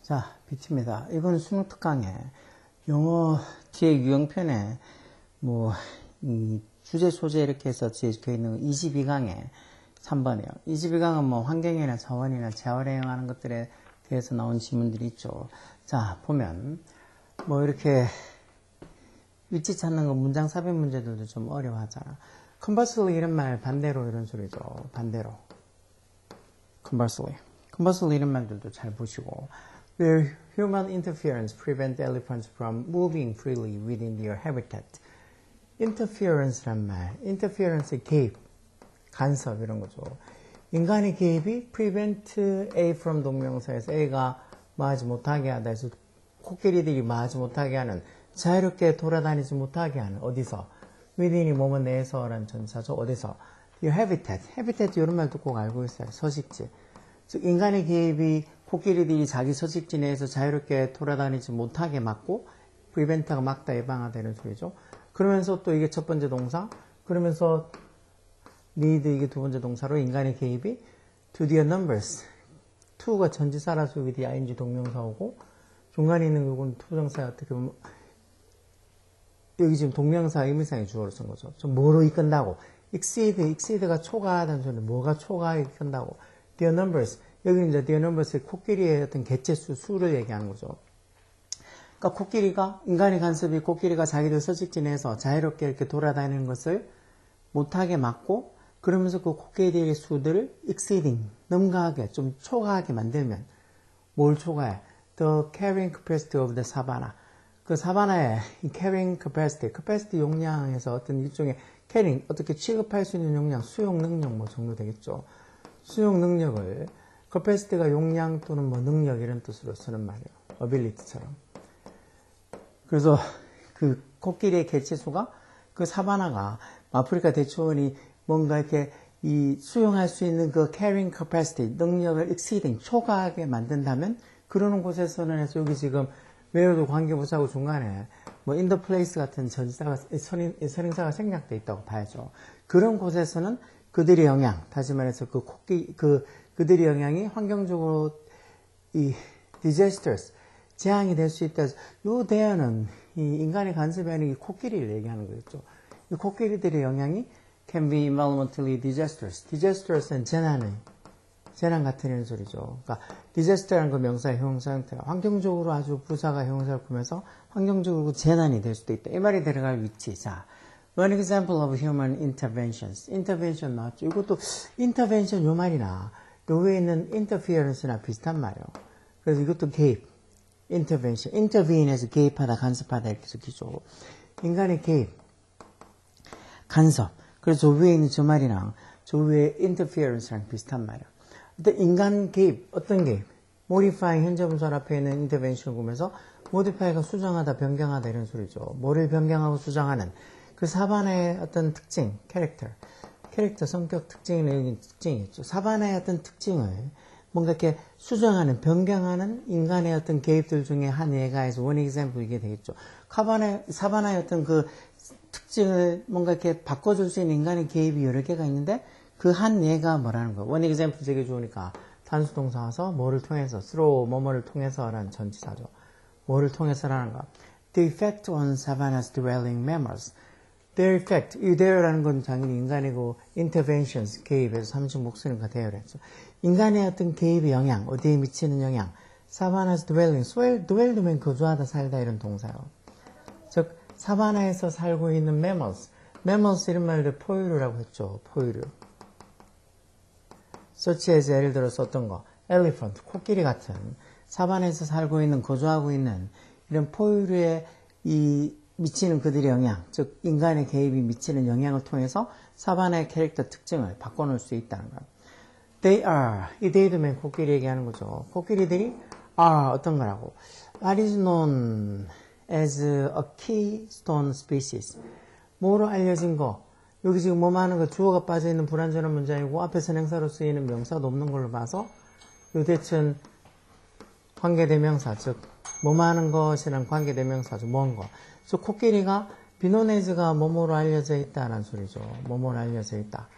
자, 비트입니다. 이건 수능 특강에 영어 뒤에 유형편에 이 주제 소재 이렇게 해서 적혀 있는 22강에 3번이에요. 22강은 환경이나 자원이나 재활에 해당하는 것들에 대해서 나온 지문들이 있죠. 자, 보면 이렇게 위치 찾는 거 문장 삽입 문제들도 좀 어려워하잖아. conversely 이런 말 반대로 이런 소리죠. 반대로. conversely 이런 말들도 잘 보시고 where human interference prevent elephants from moving freely within their habitat. interference란 말, interference의 개입, 간섭 이런 거죠. 인간의 개입이 prevent A from 동명사에서 A가 마하지 못하게 하다 해서 코끼리들이 마하지 못하게 하는, 자유롭게 돌아다니지 못하게 하는, 어디서? within이 뭐뭐 내에서라는 전사죠. 어디서? your habitat 이런 말도 꼭 알고 있어요. 서식지. 즉 인간의 개입이 코끼리들이 자기 서식지 내에서 자유롭게 돌아다니지 못하게 막고, prevent가 막다, 예방하다 이런 소리죠. 그러면서 또 이게 첫 번째 동사, 그러면서 need 이게 두 번째 동사로 인간의 개입이 to their numbers. to가 전치사라서 with ing 동명사오고, 중간에 있는 요건 투정사 어떻게 보면 여기 지금 동명사 의미상의 주어로 쓴 거죠. 좀 뭐로 이끈다고. exceed가 초과하다는 소리는 뭐가 초과하게 이끈다고. their numbers. 여기는 이제 their numbers의 코끼리의 어떤 개체수, 수를 얘기하는 거죠. 그러니까 코끼리가, 인간의 간섭이 코끼리가 자기들 서식지 내에서 자유롭게 이렇게 돌아다니는 것을 못하게 막고, 그러면서 그 코끼리의 수들을 exceeding, 넘가하게, 좀 초과하게 만들면, 뭘 초과해? The carrying capacity of the savanna. 그 사바나의 carrying capacity 용량에서 어떤 일종의 carrying, 어떻게 취급할 수 있는 용량, 수용 능력 정도 되겠죠. 수용 능력을, capacity가 용량 또는 능력 이런 뜻으로 쓰는 말이에요. ability처럼. 그래서 그 코끼리의 개체수가, 그 사바나가 아프리카 대초원이 뭔가 이렇게 수용할 수 있는 그 carrying capacity, 능력을 exceeding, 초과하게 만든다면, 그러는 곳에서는 해서 여기 지금 where도 관계부사고 중간에 in the place 같은 전치사가, 선행사가 생략되어 있다고 봐야죠. 그런 곳에서는 그들의 영향, 다시 말해서 그들의 영향이 환경적으로 disastrous, 재앙이 될 수 있다. 이 대안은 인간의 간섭이 아닌 이 코끼리를 얘기하는 거겠죠. 이 코끼리들의 영향이 can be environmentally disastrous는 재난 같은 이런 소리죠. 그러니까 disaster라는 그 명사의 형용사 형태가 환경적으로 아주 부사가 형용사를 꾸면서 환경적으로 재난이 될 수도 있다. 이 말이 들어갈 위치. 자, one example of human interventions. intervention 나왔죠. 이것도 intervention 요 말이나 요 위에 있는 interference나 비슷한 말이에요. 그래서 이것도 개입. intervention. intervene에서 개입하다, 간섭하다 이렇게 적히죠. 인간의 개입, 간섭. 그래서 저 위에 있는 저 말이랑 저 위에 interference랑 비슷한 말이에요. 근데 인간 개입, 어떤 개입? modifying, 현재 분사 앞에 있는 intervention을 보면서 modify가 수정하다, 변경하다 이런 소리죠. 뭐를 변경하고 수정하는 그 사바나의 어떤 특징, 캐릭터, 성격 특징의 특징이겠죠. 사바나의 어떤 특징을 뭔가 이렇게 수정하는, 변경하는 인간의 어떤 개입들 중에 한 예가 해서 one example 이게 되겠죠. 사바나의 어떤 그 특징을 뭔가 이렇게 바꿔줄 수 있는 인간의 개입이 여러 개가 있는데 그 한 예가 뭐라는 거예요. one example 되게 좋으니까 단수 동사 와서 뭐를 통해서, through 뭐뭐를 통해서라는 전치사죠. 뭐를 통해서라는 거. The effect on savanna's dwelling mammals. Their effect, 이 their라는 건 당연히 인간의 그 interventions, 개입에서 삼식 목소리가 대열했죠. 인간의 어떤 개입의 영향, 어디에 미치는 영향. savanna's dwelling, dwell면 거주하다, 살다 이런 동사요. 즉 사바나에서 살고 있는 mammals 이런 말들 포유류라고 했죠. 포유류. such as 예를 들어서 어떤 거, elephant, 코끼리 같은 사바나에서 살고 있는, 거주하고 있는 이런 포유류에 미치는 그들의 영향, 즉 인간의 개입이 미치는 영향을 통해서 사바나의 캐릭터 특징을 바꿔놓을 수 있다는 거예요. They are, 이 they도면 코끼리 얘기하는 거죠. 코끼리들이 are 어떤 거라고? What is known as a keystone species. 뭐로 알려진 거? 여기 지금 뭐뭐 하는 거, 주어가 빠져있는 불완전한 문장이고 앞에 선행사로 쓰이는 명사가 없는 걸로 봐서 요 대칭 관계대명사, 즉 뭐뭐 하는 것이란 관계대명사죠. 뭔 거. 그래서 코끼리가 비노네즈가 뭐뭐로 알려져 있다는 소리죠. 뭐뭐로 알려져 있다.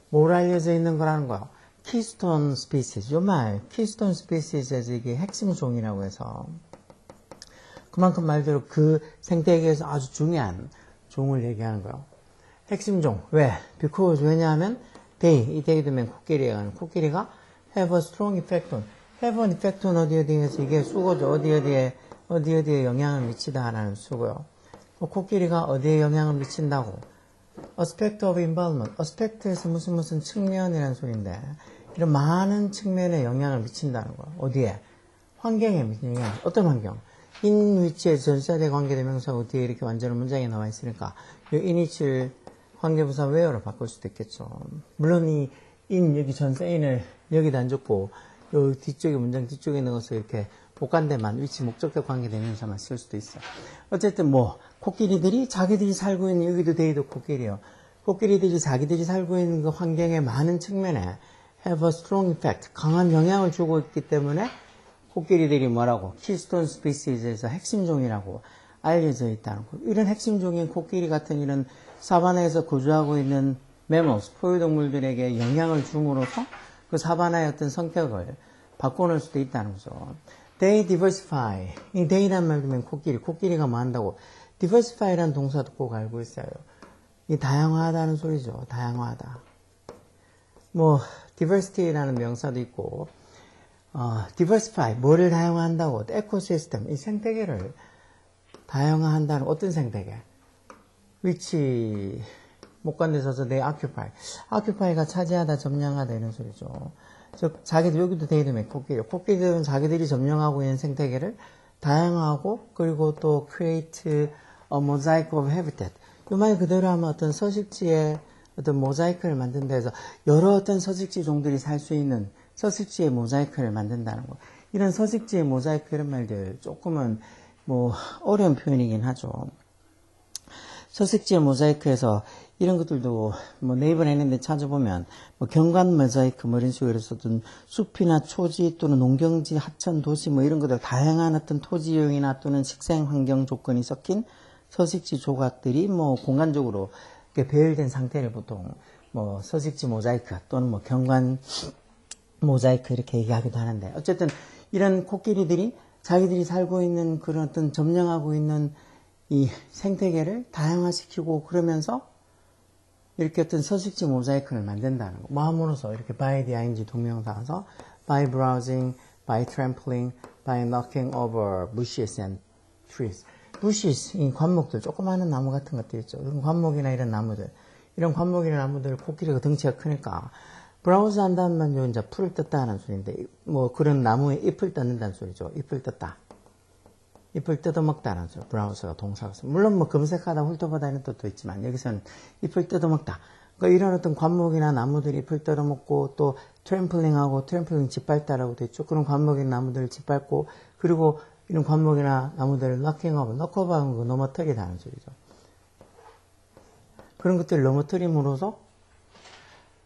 뭐로 알려져 있는 거라는 거요. keystone species. 요 말, keystone species에서 이게 핵심 종이라고 해서 그만큼 말대로 그 생태계에서 아주 중요한 종을 얘기하는 거예요. 핵심 종. 왜? because 왜냐하면 이 they 되면 코끼리가 have a strong effect on. have an effect on 어디에서 이게 수고죠. 어디에 영향을 미치다라는 수고요. 코끼리가 어디에 영향을 미친다고? aspect of environment. aspect에서 무슨 측면이라는 소리인데 이런 많은 측면에 영향을 미친다는 거야. 어디에? 환경에 미치는 영향. 어떤 환경? in which에 전사대 관계대명사고 뒤에 이렇게 완전한 문장에 나와 있으니까 이 in which를 관계부사 where로 바꿀 수도 있겠죠. 물론 이 in 여기 전사 in을 여기다 안 줬고 요 뒤쪽에 문장 뒤쪽에 넣어서 이렇게 복간대만 위치 목적격 관계대명사만 쓸 수도 있어. 어쨌든 뭐 코끼리들이 자기들이 살고 있는 여기도 데이도 코끼리요. 코끼리들이 자기들이 살고 있는 그 환경의 많은 측면에 have a strong effect, 강한 영향을 주고 있기 때문에 코끼리들이 뭐라고? keystone species에서 핵심종이라고 알려져 있다는 거. 이런 핵심종인 코끼리 같은 이런 사바나에서 거주하고 있는 mammals, 포유동물들에게 영향을 줌으로써 그 사바나의 어떤 성격을 바꿔놓을 수도 있다는 거죠. They diversify. 이 they란 말 들으면 코끼리가 뭐 한다고? diversify라는 동사도 꼭 알고 있어요. 이 다양화하다는 소리죠. 다양화하다. 뭐 diversity라는 명사도 있고 diversify, 뭐를 다양화한다고? 에코시스템, 이 생태계를 다양화한다는 어떤 생태계? which 목관대 써서 they occupy가 차지하다, 점령하다 이런 소리죠. 즉 자기들 여기도 데이드면 코끼리들은 자기들이 점령하고 있는 생태계를 다양화하고 그리고 또 create a mosaic of habitat. 이 말 그대로 하면 어떤 서식지에 어떤 모자이크를 만든다 해서 여러 어떤 서식지 종들이 살 수 있는 서식지의 모자이크를 만든다는 거. 이런 서식지의 모자이크 이런 말들 조금은 뭐 어려운 표현이긴 하죠. 서식지의 모자이크에서 이런 것들도 뭐 네이버에 있는데 찾아보면 뭐 경관 모자이크 뭐 이런 식으로 해서든 숲이나 초지 또는 농경지, 하천, 도시 뭐 이런 것들 다양한 어떤 토지용이나 또는 식생 환경 조건이 섞인 서식지 조각들이 뭐 공간적으로 이렇게 배열된 상태를 보통 뭐 서식지 모자이크 또는 뭐 경관 모자이크 이렇게 얘기하기도 하는데 어쨌든 이런 코끼리들이 자기들이 살고 있는 그런 어떤 점령하고 있는 이 생태계를 다양화시키고 그러면서 이렇게 어떤 서식지 모자이크를 만든다는 거. 마음으로서 이렇게 by the ing 동명사에서 by browsing, by trampling, by knocking over bushes and trees. bushes, 이 관목들, 조그마한 나무 같은 것들 있죠. 이런 관목이나 이런 나무들. 이런 관목이나 나무들 코끼리가 덩치가 크니까 브라우즈 한다는 말은 이제 풀을 뜯다는 소리인데 뭐 그런 나무에 잎을 뜯는다는 소리죠. 잎을 뜯다. 잎을 뜯어먹다는 소리. 브라우즈가 동사가. 물론 뭐 검색하다 훑어보다 이런 뜻도 있지만 여기서는 잎을 뜯어먹다. 그러니까 이런 어떤 관목이나 나무들이 잎을 뜯어먹고 또 트램플링 짓밟다라고 돼 있죠. 그런 관목이나 나무들을 짓밟고 그리고 이런 관목이나 나무들을 knock오버하는 거 넘어뜨리다는 소리죠. 그런 것들을 넘어뜨림으로써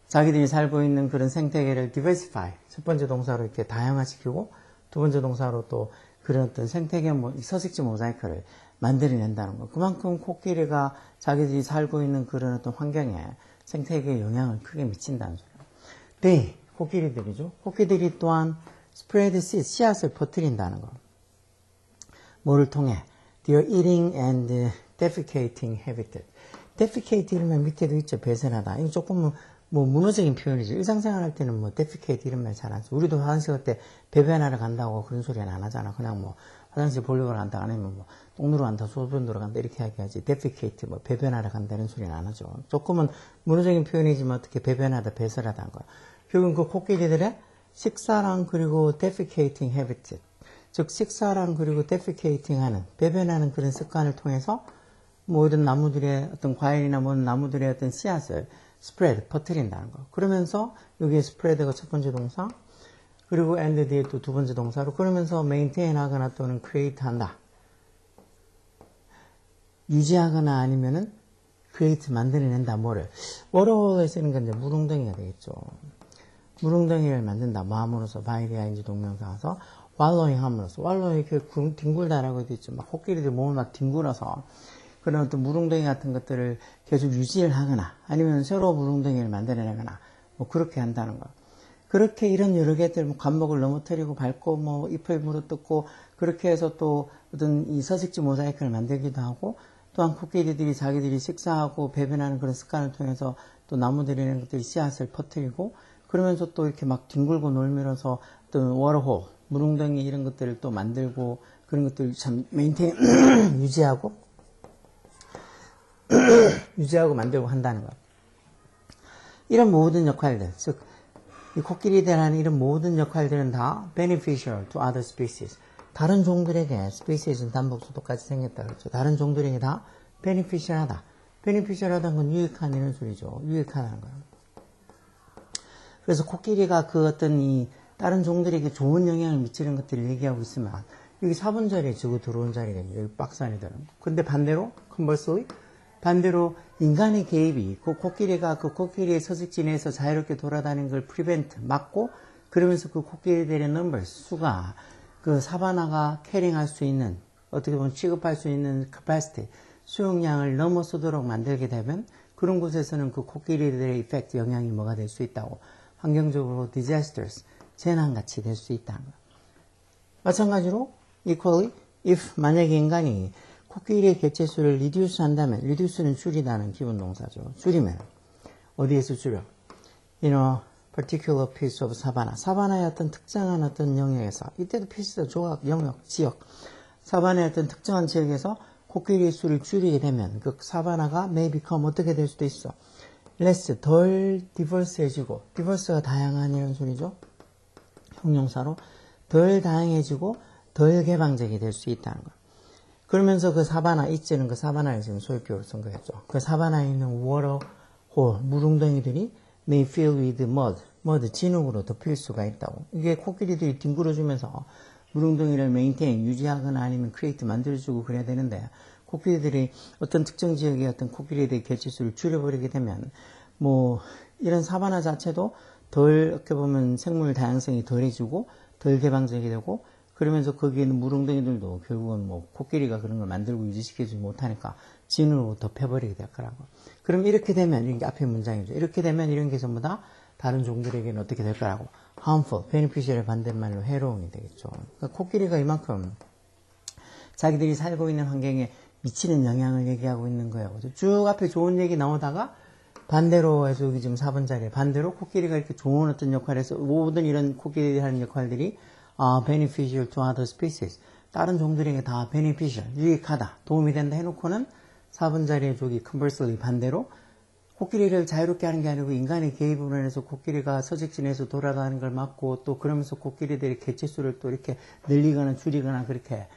자기들이 살고 있는 그런 생태계를 diversify, 첫 번째 동사로 이렇게 다양화시키고 두 번째 동사로 또 그런 어떤 생태계 서식지 모자이크를 만들어낸다는 거. 그만큼 코끼리가 자기들이 살고 있는 그런 어떤 환경에 생태계에 영향을 크게 미친다는 소리예요. They, 코끼리들이죠. 코끼리들이 또한 spread seed, 씨앗을 퍼뜨린다는 거. 뭐를 통해? Their eating and defecating habitat. defecate 이러면 밑에도 있죠. 배설하다. 이거 조금 뭐 문어적인 표현이죠. 일상생활 할 때는 뭐 defecate 이런 말 잘 안 써. 우리도 화장실 갈 때 배변하러 간다고 그런 소리는 안 하잖아. 그냥 뭐 화장실 보려고 간다 아니면 뭐 똥누러 간다, 소변 누러 간다 이렇게 하기하지. defecate 뭐 배변하러 간다 이런 소리는 안 하죠. 조금은 문어적인 표현이지만 어떻게 배변하다, 배설하다 한 거야. 결국은 그 코끼리들의 식사랑 그리고 defecating habit, 즉 식사랑 그리고 defecating 하는, 배변하는 그런 습관을 통해서 모든 나무들의 어떤 과일이나 모든 나무들의 어떤 씨앗을 spread, 퍼뜨린다는 거. 그러면서 여기에 spread가 첫 번째 동사, 그리고 and 뒤에 또 두 번째 동사로, 그러면서 maintain 하거나 또는 create 한다. 유지하거나 아니면은 create 만들어낸다. 뭐를? 워러에 쓰는 건 이제 물웅덩이가 되겠죠. 물웅덩이를 만든다. 마음으로서 by the ing 동명사에서 wallowing 함으로써. wallowing 이렇게 뒹굴다라고 되어 있죠. 막 코끼리들 몸을 막 뒹굴어서 그런 어떤 물웅덩이 같은 것들을 계속 유지를 하거나 아니면 새로 물웅덩이를 만들어내거나 뭐 그렇게 한다는 거. 그렇게 이런 여러 개들, 뭐 관목을 넘어뜨리고 밟고, 뭐 잎을 물어뜯고, 그렇게 해서 또 어떤 이 서식지 모자이크를 만들기도 하고, 또한 코끼리들이 자기들이 식사하고 배변하는 그런 습관을 통해서 또 나무들이라는 것들이 씨앗을 퍼뜨리고, 그러면서 또 이렇게 막 뒹굴고 놀면서 어떤 워터홀, 물웅덩이 이런 것들을 또 만들고, 그런 것들을 참 메인테인, 유지하고 만들고 한다는 거예요. 이런 모든 역할들, 즉, 이 코끼리들 하는 이런 모든 역할들은 다 beneficial to other species. 다른 종들에게, species는 단복수 똑같이 생겼다 그랬죠. 다른 종들에게 다 beneficial하다. beneficial하다는 건 유익한 이런 소리죠. 유익하다는 거예요. 그래서 코끼리가 그 어떤 이 다른 종들에게 좋은 영향을 미치는 것들을 얘기하고 있으면 여기 4번 자리에 저거 들어온 자리가 여기 박스 안에 들어요. 근데 반대로 conversely 반대로 인간의 개입이 그 코끼리가 그 코끼리의 서식지 내에서 자유롭게 돌아다니는 걸 prevent 막고 그러면서 그 코끼리들의 넘버 수가 그 사바나가 캐링할 수 있는 어떻게 보면 취급할 수 있는 capacity 수용량을 넘어서도록 만들게 되면 그런 곳에서는 그 코끼리들의 이펙트 영향이 뭐가 될 수 있다고 환경적으로 disasters 재난같이 될 수 있다는 거예요. 마찬가지로 equally if 만약에 인간이 코끼리의 개체수를 reduce 한다면 reduce는 줄이다는 기본 동사죠. 줄이면 어디에서 줄여? In a particular piece of savanna. 사바나의 어떤 특정한 어떤 영역에서 이때도 피스도 조각, 영역, 지역 사바나의 어떤 특정한 지역에서 코끼리의 수를 줄이게 되면 그 사바나가 may become 어떻게 될 수도 있어? less, 덜 diverse해지고 diverse가 다양한 이런 소리죠. 형용사로 덜 다양해지고 덜 개방적이 될 수 있다는 거. 그러면서 그 사바나, 이제는 그 사바나를 지금 소유격으로 쓴 거였죠. 그 사바나에 있는 waterhole, 물웅덩이들이 may fill with mud, 진흙으로 덮일 수가 있다고. 이게 코끼리들이 뒹굴어주면서 물웅덩이를 maintain, 유지하거나 아니면 create, 만들어주고 그래야 되는데, 코끼리들이 어떤 특정 지역의 어떤 코끼리들의 개체수를 줄여버리게 되면, 뭐, 이런 사바나 자체도 덜, 어떻게 보면 생물 다양성이 덜해지고, 덜 개방적이 되고, 그러면서 거기에 있는 물웅덩이들도 결국은 뭐 코끼리가 그런 걸 만들고 유지시키지 못하니까 진으로 덮여버리게 될 거라고. 그럼 이렇게 되면, 이게 앞에 문장이죠. 이렇게 되면 이런 게 전부 다 다른 종들에게는 어떻게 될 거라고. harmful, beneficial의 반대말로 해로움이 되겠죠. 그러니까 코끼리가 이만큼 자기들이 살고 있는 환경에 미치는 영향을 얘기하고 있는 거예요. 쭉 앞에 좋은 얘기 나오다가 반대로 해서 여기 지금 4번 자리에 반대로 코끼리가 이렇게 좋은 어떤 역할에서 모든 이런 코끼리들이 하는 역할들이 beneficial to other species. 다른 종들에게 다 beneficial, 유익하다, 도움이 된다 해놓고는 4번 자리에 저기 conversely 반대로 코끼리를 자유롭게 하는 게 아니고 인간의 개입으로 인해서 코끼리가 서식지 내에서 돌아가는 걸 막고 또 그러면서 코끼리들의 개체수를 또 이렇게 늘리거나 줄이거나 그렇게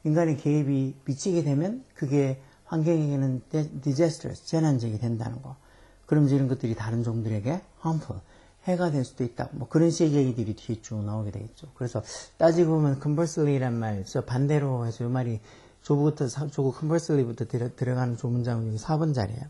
인간의 개입이 미치게 되면 그게 환경에게는 disastrous, 재난적이 된다는 거. 그러면서 이런 것들이 다른 종들에게 harmful, 해가 될 수도 있다. 뭐 그런 식의 얘기들이 뒤에 쭉 나오게 되겠죠. 그래서 따지고 보면 conversely란 말, 반대로 해서 이 말이 조부터 conversely부터 들어가는 조문장은 여기 4번 자리에요.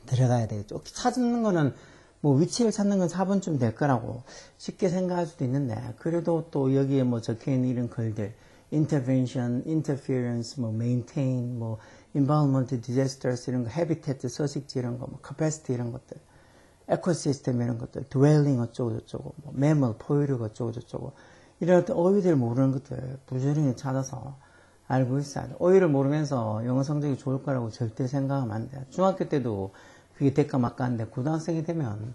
들어가야 되겠죠. 찾는 거는 뭐 위치를 찾는 건 4번쯤 될 거라고 쉽게 생각할 수도 있는데 그래도 또 여기에 뭐 적혀 있는 이런 글들 intervention, interference, 뭐 maintain, 뭐 environment disasters 이런 거, habitat 서식지 이런 거, 뭐 capacity 이런 것들. 에코시스템 이런 것들, dwelling 어쩌고 저쩌고, 뭐 매물, 포유류 어쩌고 저쩌고 이런 어떤 어휘들 모르는 것들 부지런히 찾아서 알고 있어야 돼. 어휘를 모르면서 영어 성적이 좋을 거라고 절대 생각하면 안 돼. 중학교 때도 그게 될까 말까 하는데 고등학생이 되면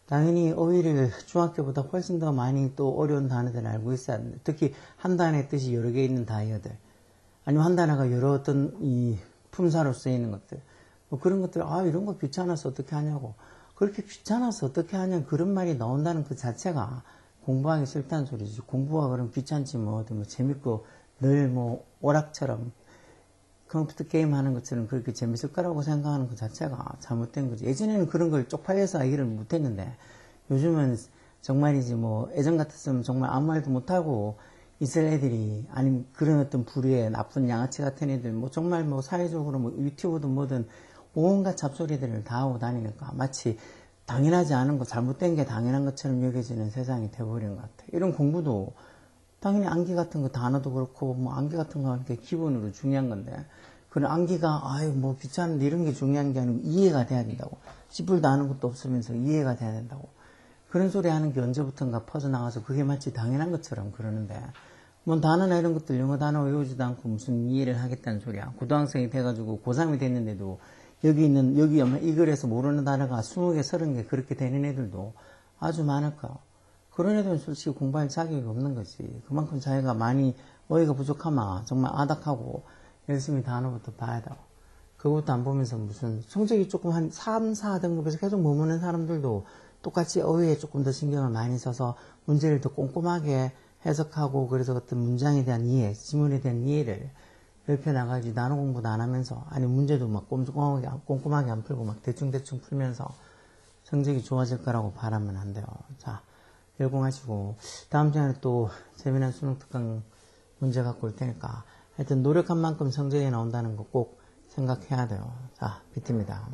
당연히 어휘를 중학교보다 훨씬 더 많이 또 어려운 단어들을 알고 있어야 돼. 특히 한 단어의 뜻이 여러 개 있는 단어들 아니면 한 단어가 여러 어떤 이 품사로 쓰이는 것들 뭐 그런 것들 이런 거 귀찮아서 어떻게 하냐고 그렇게 귀찮아서 어떻게 하냐 그런 말이 나온다는 그 자체가 공부하기 싫다는 소리지. 공부가 그럼 귀찮지 뭐 재밌고 늘 뭐 오락처럼 컴퓨터 게임 하는 것처럼 그렇게 재밌을 거라고 생각하는 것 자체가 잘못된 거지. 예전에는 그런 걸 쪽팔려서 얘기를 못했는데 요즘은 정말이지 뭐 예전 같았으면 정말 아무 말도 못하고 있을 애들이 아니면 그런 어떤 부류의 나쁜 양아치 같은 애들 뭐 정말 뭐 사회적으로 뭐 유튜브든 뭐든 온갖 잡소리들을 다 하고 다니니까 마치 당연하지 않은 거 잘못된 게 당연한 것처럼 여겨지는 세상이 돼버린 것 같아. 이런 공부도 당연히 암기 같은 거 단어도 그렇고 뭐 암기 같은 거 이렇게 기본으로 중요한 건데 그런 암기가 뭐 귀찮은데 이런 게 중요한 게 아니고 이해가 돼야 된다고. 씨뿔도 아는 것도 없으면서 이해가 돼야 된다고. 그런 소리 하는 게 언제부턴가 퍼져나가서 그게 마치 당연한 것처럼 그러는데, 뭐 단어나 이런 것들 영어 단어 외우지도 않고 무슨 이해를 하겠다는 소리야. 고등학생이 돼가지고 고3이 됐는데도 여기 이 글에서 모르는 단어가 20개, 30개 그렇게 되는 애들도 아주 많을까. 그런 애들은 솔직히 공부할 자격이 없는 거지. 그만큼 자기가 많이 어휘가 부족하면 정말 아닥하고 열심히 단어부터 봐야 돼. 그것도 안 보면서 무슨 성적이 조금 한 3, 4등급에서 계속 머무는 사람들도 똑같이 어휘에 조금 더 신경을 많이 써서 문제를 더 꼼꼼하게 해석하고 그래서 어떤 문장에 대한 이해, 지문에 대한 이해를 넓혀나가지 단어 공부도 안 하면서 아니 문제도 막 꼼꼼하게 안 풀고 막 대충대충 풀면서 성적이 좋아질 거라고 바라면 안 돼요. 자, 열공하시고 다음 시간에 또 재미난 수능 특강 문제 갖고 올 테니까 하여튼 노력한 만큼 성적이 나온다는 거 꼭 생각해야 돼요. 자, 비트입니다.